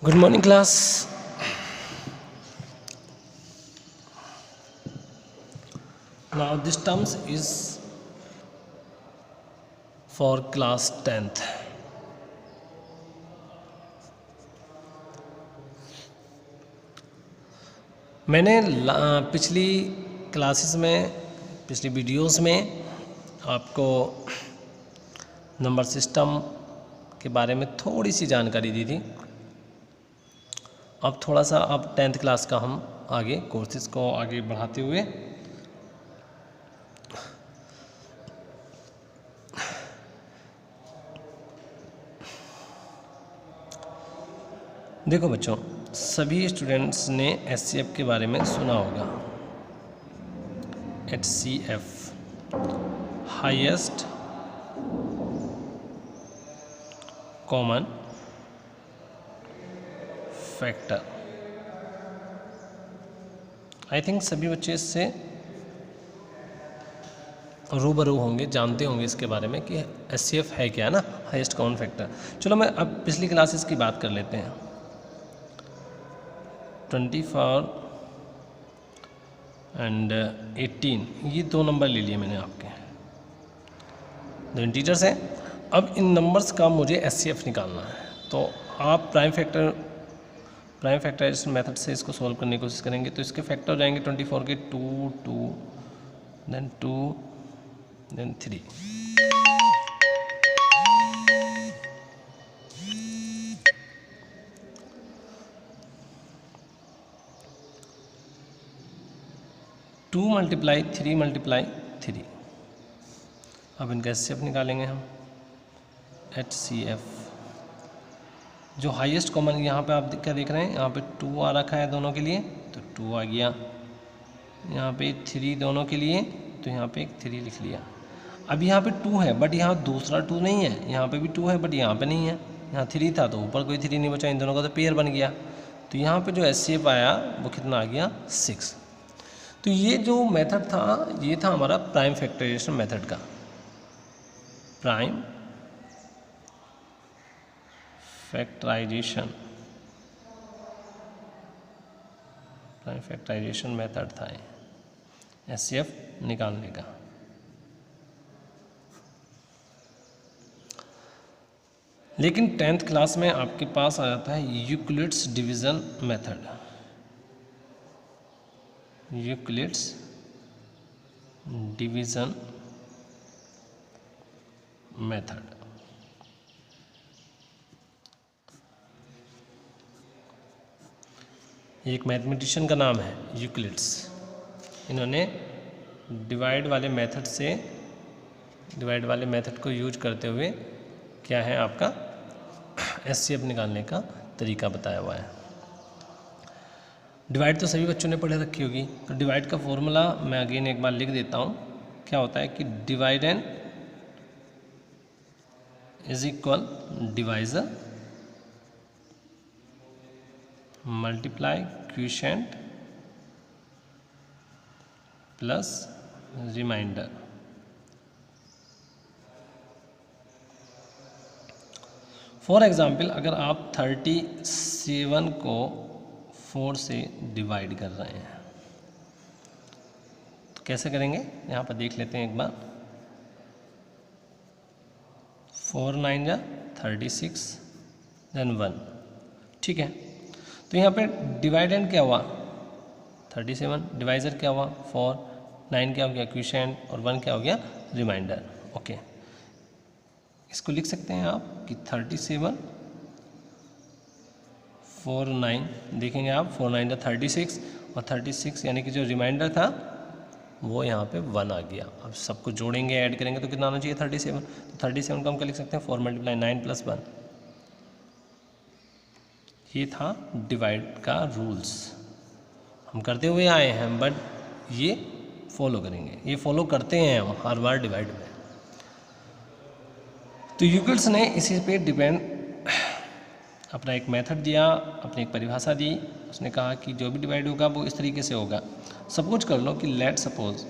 Good morning, class. Now, this terms is for class 10th. मैंने पिछली classes में, पिछली वीडियोस में आपको नंबर सिस्टम के बारे में थोड़ी सी जानकारी दी थी। अब थोड़ा सा अब 10th क्लास का हम आगे कोर्सेज को आगे बढ़ाते हुए देखो बच्चों, सभी स्टूडेंट्स ने एचसीएफ के बारे में सुना होगा। HCF highest common factor. I think सभी बच्चे इससे रूबरू होंगे, जानते होंगे इसके बारे में कि एचसीएफ है क्या, ना हाईएस्ट कॉमन फैक्टर। चलो मैं अब पिछली क्लासेस की बात कर लेते हैं। 24 एंड 18 ये दो नंबर ले लिए मैंने आपके, दो इंटीजर्स हैं। अब इन नंबर्स का मुझे एचसीएफ निकालना है, तो आप प्राइम फैक्टराइजेशन मेथड से इसको सॉल्व करने की कोशिश करेंगे। तो इसके फैक्टर हो जाएंगे 24 के 2 2 देन 3। To multiply 3 multiply 3। अब इनका एचसीएफ निकालेंगे हम। एचसीएफ जो हाईएस्ट कॉमन, यहाँ पे आप क्या देख रहे हैं, यहाँ पे 2 आ रखा है दोनों के लिए, तो 2 आ गया। यहाँ पे 3 दोनों के लिए, तो यहाँ पे एक 3 लिख लिया। अब यहाँ पे 2 है, बट यहाँ दूसरा 2 नहीं है। यहाँ पे भी 2 है, बट यहाँ पे नहीं है। यहाँ 3 था, तो ऊपर कोई 3 नहीं बचा, इन दोनों का तो पेयर बन गया। तो यहाँ पे जो एचसीएफ आया वो कितना आ गया, 6। तो ये जो मेथड था, ये था हमारा प्राइम फैक्टराइजेशन मेथड का। प्राइम फैक्टराइजेशन मेथड था एचसीएफ निकालने का। लेकिन 10th क्लास में आपके पास आ जाता है Euclid's division method. Euclid's division method. एक मैथमेटिशियन का नाम है यूक्लिड्स। इन्होंने डिवाइड वाले मेथड को यूज करते हुए क्या है आपका एचसीएफ निकालने का तरीका बताया हुआ है। डिवाइड तो सभी बच्चों ने पढ़े रखी होगी, तो डिवाइड का फॉर्मूला मैं अगेन एक बार लिख देता हूँ। क्या होता है कि dividend is equal divisor multiply quotient plus remainder. For example, अगर आप 37 को 4 से डिवाइड कर रहे हैं तो कैसे करेंगे, यहाँ पर देख लेते हैं एक बार। 4 9 जा 36 देन 1, ठीक है। तो यहाँ पे डिवाइडेंड क्या हुआ 37, डिवाइजर क्या हुआ 4, 9 क्या हो गया क्वोशिएंट, और 1 क्या हो गया रिमाइंडर। ओके, इसको लिख सकते हैं आप कि 37 4 9, देखेंगे आप 4 9 36, और 36 यानी कि जो रिमाइंडर था वो यहाँ पे 1 आ गया। अब सबको जोड़ेंगे, ऐड करेंगे तो कितना आना चाहिए 37। तो 37 को हम क्या लिख सकते हैं 4 मल्टीप्लाई 9 प्लस 1। ये था डिवाइड का रूल्स, हम करते हुए आए हैं, बट ये फॉलो करेंगे, ये फॉलो करते हैं हम हर बार डिवाइड में। तो यूक्लिड्स ने इसी पे डिपेंड अपना एक मेथड दिया, अपनी एक परिभाषा दी। उसने कहा कि जो भी डिवाइड होगा वो इस तरीके से होगा। सब कुछ कर लो कि let suppose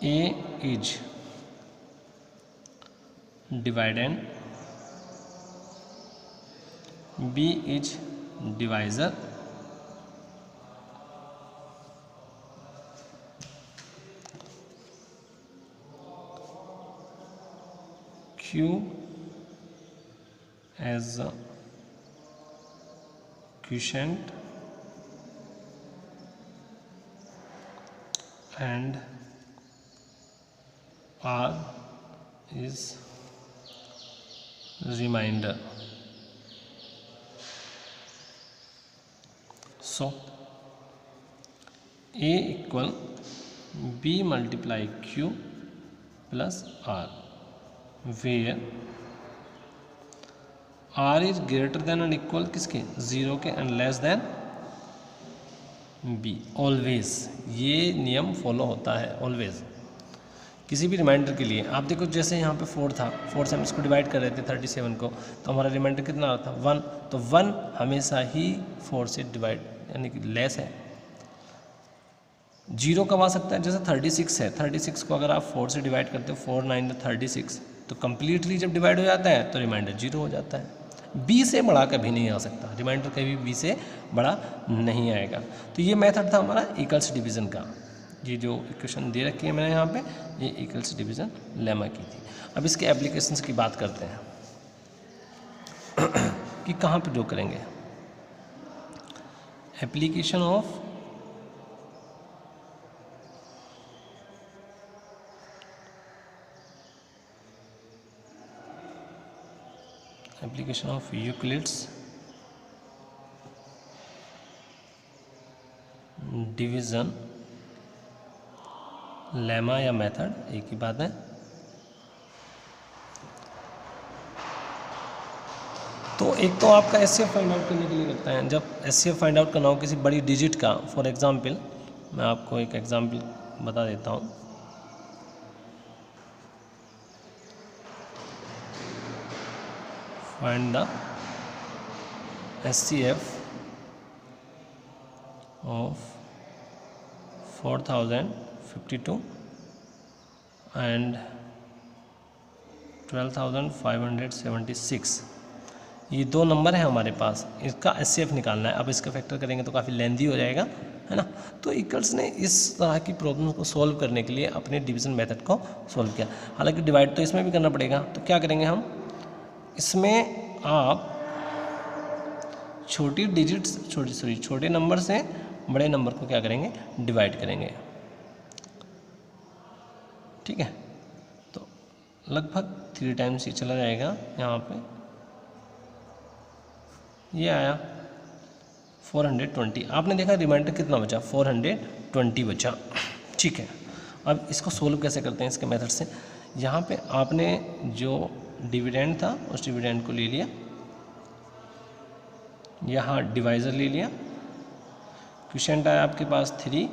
A is dividend, B is divisor, Q as a quotient and R is remainder. So A equal B multiply Q plus R, where R is greater than और इक्वल किसके, 0 के, and less than B. Always ये नियम follow होता है, always किसी भी reminder के लिए। आप देखो जैसे यहाँ पे 4 था, 4 से हम इसको डिवाइड कर रहे थे 37 को, तो हमारा रिमाइंडर कितना आ रहा था 1, तो 1 हमेशा ही 4 से डिवाइड यानी कि लेस है। 0 कब आ सकता है, जैसे 36 है, 36 को अगर आप 4 से डिवाइड करते हो 4 9 36, तो कम्प्लीटली जब डिवाइड हो जाता है तो रिमाइंडर 0 हो जाता है। B से बड़ा कभी नहीं आ सकता, रिमाइंडर कभी B से बड़ा नहीं आएगा। तो ये मेथड था हमारा इक्वल्स डिवीज़न का। ये जो इक्वेशन दे रखी है मैंने यहाँ पे, ये इक्वल्स डिवीज़न लेमा की थी। अब इसके एप्लीकेशंस की बात करते हैं कि कहाँ पे ड्रॉ करेंगे। Application of Euclid's division lemma या मेथड, एक ही बात है। तो एक तो आपका एचसीएफ फाइंड आउट करने के लिए करता है, जब एचसीएफ फाइंड आउट करना हो किसी बड़ी डिजिट का, फॉर एग्जांपल मैं आपको एक एग्जांपल बता देता हूँ। Find the HCF of 4052 and 12,576, ये दो नंबर है हमारे पास, इसका एचसीएफ निकालना है। अब इसका फैक्टर करेंगे तो काफ़ी लेंदी हो जाएगा, है ना। तो इक्वल्स ने इस तरह की प्रॉब्लम्स को सॉल्व करने के लिए अपने डिवीज़न मेथड को सॉल्व किया। हालांकि डिवाइड तो इसमें भी करना पड़ेगा, तो क्या करेंगे हम, इसमें आप छोटे नंबर से बड़े नंबर को क्या करेंगे, डिवाइड करेंगे, ठीक है। तो लगभग 3 टाइम्स ये चला जाएगा। यहाँ पे ये आया 420, आपने देखा रिमाइंडर कितना बचा, 420 बचा, ठीक है। अब इसको सोल्व कैसे करते हैं इसके मेथड से। यहाँ पे आपने जो डिविडेंड था उस डिविडेंड को ले लिया, यहाँ डिवाइज़र ले लिया, क्वोशिएंट आया आपके पास 3,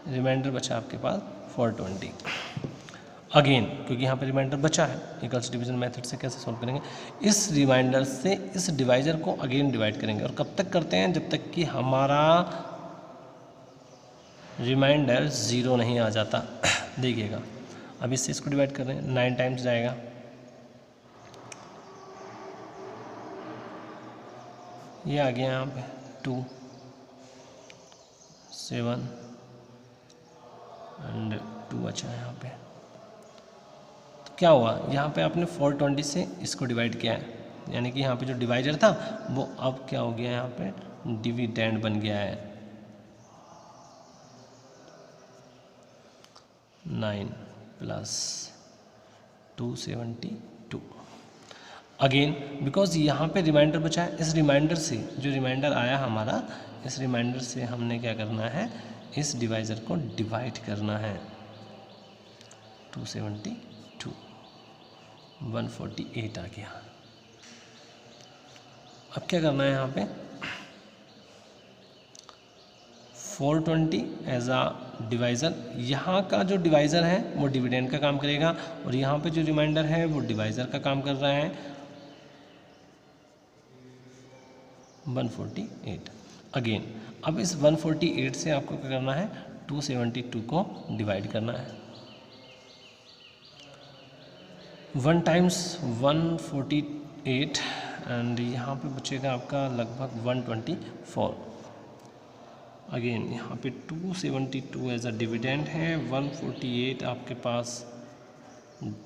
रिमाइंडर बचा आपके पास 420। अगेन क्योंकि यहाँ पे रिमाइंडर बचा है, इक्वल्स डिवीजन मेथड से कैसे सॉल्व करेंगे, इस रिमाइंडर से इस डिवाइजर को अगेन डिवाइड करेंगे। और कब तक करते हैं, जब तक कि हमारा रिमाइंडर 0 नहीं आ जाता। देखिएगा अब इससे इसको डिवाइड कर रहे हैं, 9 टाइम्स जाएगा, ये आ गया यहाँ पे 2 7 एंड 2 अच्छा है यहाँ पे। तो क्या हुआ, यहाँ पे आपने 420 से इसको डिवाइड किया है, यानी कि यहाँ पे जो डिवाइजर था वो अब क्या हो गया, यहाँ पे डिविडेंड बन गया है 9 प्लस 272। अगेन बिकॉज यहाँ पे रिमाइंडर बचा है, इस रिमाइंडर से जो रिमाइंडर आया हमारा, इस रिमाइंडर से हमने क्या करना है, इस डिवाइजर को डिवाइड करना है। 272 148 आ गया। अब क्या करना है, यहाँ पे 420 एज आ डिवाइज़र, यहाँ का जो डिवाइज़र है वो डिविडेंड का काम करेगा, और यहाँ पे जो रिमाइंडर है वो डिवाइज़र का काम कर रहा है 148। अगेन अब इस 148 से आपको क्या करना है, 272 को डिवाइड करना है। 1 टाइम्स 148 एंड यहाँ पे बचेगा आपका लगभग 124। अगेन यहाँ पे 272 एज अ डिविडेंड है, 148 आपके पास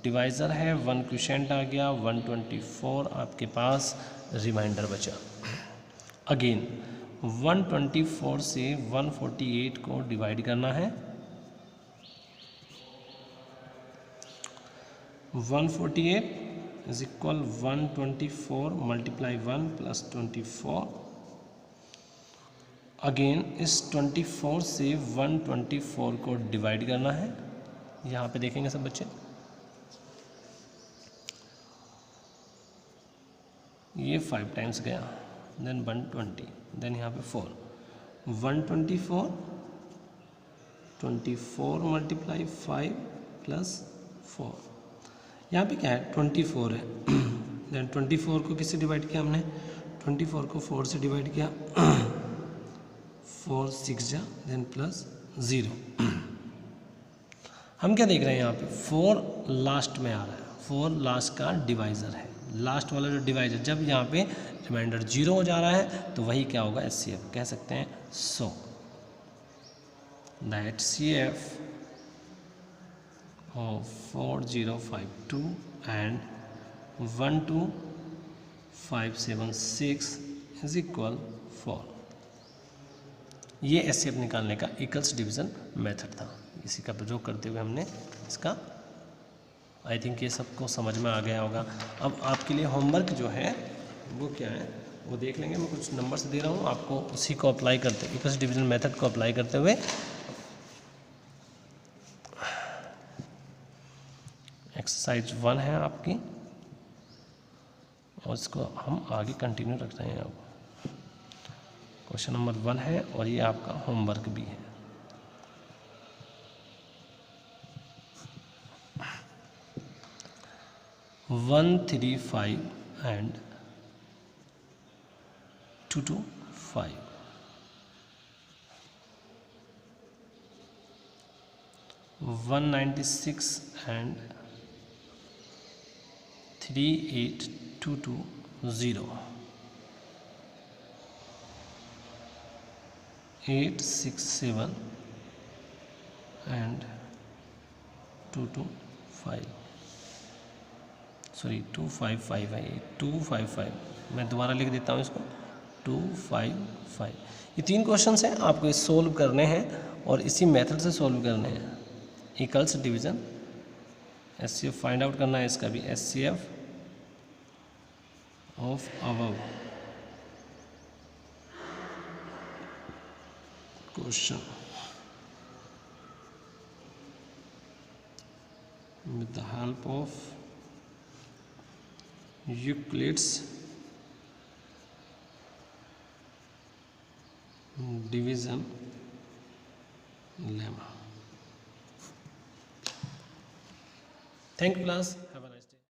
डिवाइज़र है, 1 क्वोशिएंट आ गया, 124 आपके पास रिमाइंडर बचा। अगेन 124 से 148 को डिवाइड करना है। 148 is equal 124 multiply 1 plus 24। Again इस 24 से 124 को डिवाइड करना है। यहाँ पे देखेंगे सब बच्चे, ये 5 टाइम्स गया, देन 120, देन यहाँ पे 4, 124 24 मल्टीप्लाई 5 प्लस 4। यहाँ पे क्या है 24 है, देन 24 को किससे डिवाइड किया हमने, 24 को 4 से डिवाइड किया, 4 6 जा, देन प्लस 0। हम क्या देख रहे हैं यहाँ पे 4 लास्ट में आ रहा है, 4 लास्ट का डिवाइज़र है, लास्ट वाला जो डिवाइज़र, जब यहाँ पे रिमाइंडर 0 हो जा रहा है तो वही क्या होगा HCF कह सकते हैं। So the HCF of 4052 and 12576 is equal 4। ये HCF निकालने का इक्वल्स डिवीज़न मेथड था, इसी का प्रयोग करते हुए हमने इसका, आई थिंक ये सबको समझ में आ गया होगा। अब आपके लिए होमवर्क जो है वो क्या है वो देख लेंगे, मैं कुछ नंबर्स दे रहा हूँ आपको, उसी को अप्लाई करते इक्वल्स डिवीज़न मेथड को अप्लाई करते हुए एक्सरसाइज 1 है आपकी, और इसको हम आगे कंटिन्यू रख रहे हैं। अब क्वेश्चन नंबर 1 है और ये आपका होमवर्क भी है। One 3 5 and 2 2 5, 196 and 38220, 867 and 225, sorry 255 है, 255, मैं दोबारा लिख देता हूँ इसको, 255। ये 3 क्वेश्चंस हैं, आपको ये सोल्व करने हैं और इसी मेथड से सोल्व करने हैं। Equals division HCF find out करना है, इसका भी HCF of above question with the help of Euclid's division lemma. Thank you class. Have a nice day.